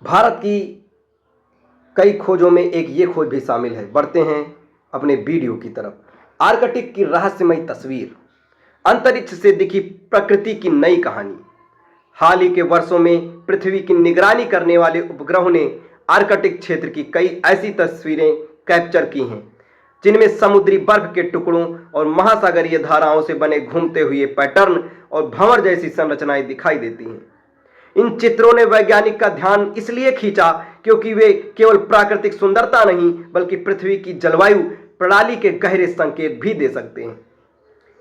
भारत की कई खोजों में एक ये खोज भी शामिल है। बढ़ते हैं अपने वीडियो की तरफ। आर्कटिक की रहस्यमयी तस्वीर, अंतरिक्ष से दिखी प्रकृति की नई कहानी। हाल ही के वर्षों में पृथ्वी की निगरानी करने वाले उपग्रहों ने आर्कटिक क्षेत्र की कई ऐसी तस्वीरें कैप्चर की हैं जिनमें समुद्री बर्फ के टुकड़ों और महासागरीय धाराओं से बने घूमते हुए पैटर्न और भंवर जैसी संरचनाएं दिखाई देती हैं। इन चित्रों ने वैज्ञानिक का ध्यान इसलिए खींचा क्योंकि वे केवल प्राकृतिक सुंदरता नहीं बल्कि पृथ्वी की जलवायु प्रणाली के गहरे संकेत भी दे सकते हैं।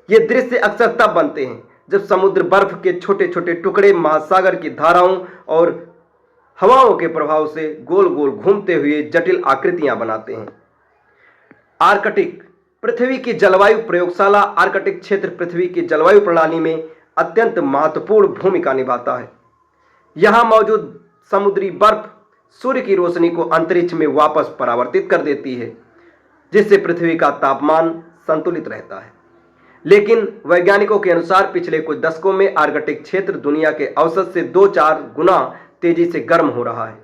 ये दृश्य अक्सर तब बनते हैं जब समुद्र बर्फ के छोटे छोटे टुकड़े महासागर की धाराओं और हवाओं के प्रभाव से गोल गोल घूमते हुए जटिल आकृतियां बनाते हैं। आर्कटिक पृथ्वी की जलवायु प्रयोगशाला। आर्कटिक क्षेत्र पृथ्वी की जलवायु प्रणाली में अत्यंत महत्वपूर्ण भूमिका निभाता है। यहां मौजूद समुद्री बर्फ सूर्य की रोशनी को अंतरिक्ष में वापस परावर्तित कर देती है, जिससे पृथ्वी का तापमान संतुलित रहता है। लेकिन वैज्ञानिकों के अनुसार पिछले कुछ दशकों में आर्कटिक क्षेत्र दुनिया के औसत से 2-4 गुना तेजी से गर्म हो रहा है,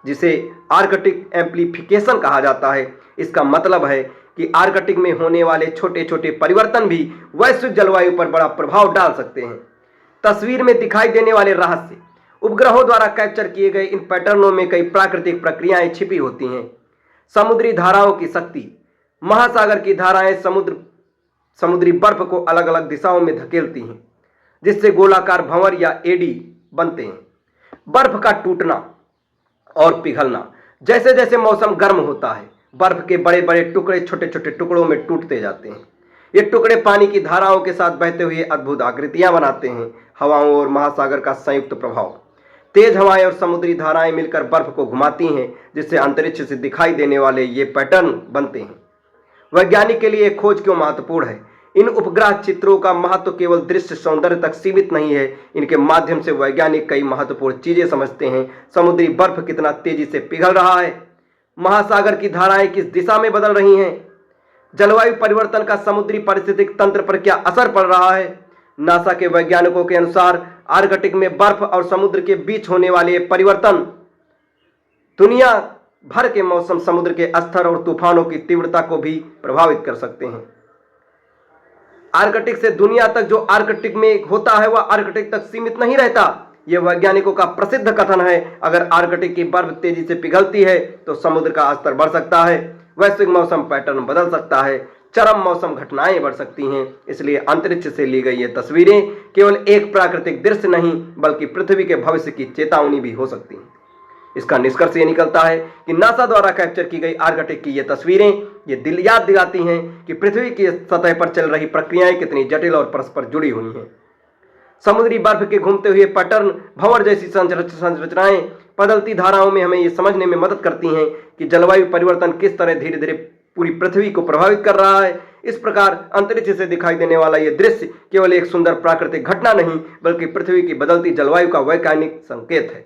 जिसे आर्कटिक एम्प्लीफिकेशन कहा जाता है। इसका मतलब है कि आर्कटिक में होने वाले छोटे छोटे परिवर्तन भी वैश्विक जलवायु पर बड़ा प्रभाव डाल सकते हैं। तस्वीर में दिखाई देने वाले रहस्य, उपग्रहों द्वारा कैप्चर किए गए इन पैटर्नों में कई प्राकृतिक प्रक्रियाएं छिपी होती हैं। समुद्री धाराओं की शक्ति, महासागर की धाराएं समुद्री बर्फ को अलग अलग दिशाओं में धकेलती हैं, जिससे गोलाकार भंवर या एडी बनते हैं। बर्फ का टूटना और पिघलना, जैसे जैसे मौसम गर्म होता है बर्फ के बड़े बड़े टुकड़े छोटे छोटे टुकड़ों में टूटते जाते हैं। ये टुकड़े पानी की धाराओं के साथ बहते हुए अद्भुत आकृतियां बनाते हैं। हवाओं और महासागर का संयुक्त प्रभाव, तेज हवाएं और समुद्री धाराएं मिलकर बर्फ को घुमाती हैं, जिससे अंतरिक्ष से दिखाई देने वाले ये पैटर्न बनते हैं। वैज्ञानिक के लिए खोज क्यों महत्वपूर्ण है? इन उपग्रह चित्रों का महत्व केवल दृश्य सौंदर्य तक सीमित नहीं है। इनके माध्यम से वैज्ञानिक कई महत्वपूर्ण चीजें समझते हैं। समुद्री बर्फ कितना तेजी से पिघल रहा है, महासागर की धाराएं किस दिशा में बदल रही हैं, जलवायु परिवर्तन का समुद्री पारिस्थितिक तंत्र पर क्या असर पड़ रहा है। नासा के वैज्ञानिकों के अनुसार आर्कटिक में बर्फ और समुद्र के बीच होने वाले परिवर्तन दुनिया भर के मौसम, समुद्र के स्तर और तूफानों की तीव्रता को भी प्रभावित कर सकते हैं। आर्कटिक से दुनिया तक जो आर्कटिक में होता है वह आर्कटिक तक सीमित नहीं रहता। यह वैज्ञानिकों का प्रसिद्ध कथन है। अगर आर्कटिक की बर्फ तेजी से पिघलती है तो समुद्र का स्तर बढ़ सकता है, वैश्विक मौसम पैटर्न बदल सकता है, चरम मौसम घटनाएं बढ़ सकती हैं। इसलिए अंतरिक्ष से ली गई ये तस्वीरें केवल एक प्राकृतिक दृश्य नहीं बल्कि पृथ्वी के भविष्य की चेतावनी भी हो सकती हैं। इसका निष्कर्ष ये निकलता है कि नासा द्वारा कैप्चर की गई आर्कटिक की ये तस्वीरें ये याद दिलाती हैं कि पृथ्वी की सतह पर चल रही प्रक्रियाएं कितनी जटिल और परस्पर जुड़ी हुई हैं। समुद्री बर्फ के घूमते हुए पैटर्न, भंवर जैसी संरचनाएं बदलती धाराओं में हमें ये समझने में मदद करती हैं कि जलवायु परिवर्तन किस तरह धीरे धीरे पूरी पृथ्वी को प्रभावित कर रहा है। इस प्रकार अंतरिक्ष से दिखाई देने वाला यह दृश्य केवल एक सुंदर प्राकृतिक घटना नहीं बल्कि पृथ्वी की बदलती जलवायु का वैज्ञानिक संकेत है।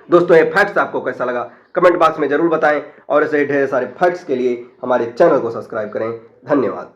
दोस्तों, ये फैक्ट्स आपको कैसा लगा कमेंट बॉक्स में जरूर बताएं और ऐसे ढेर सारे फैक्ट्स के लिए हमारे चैनल को सब्सक्राइब करें। धन्यवाद।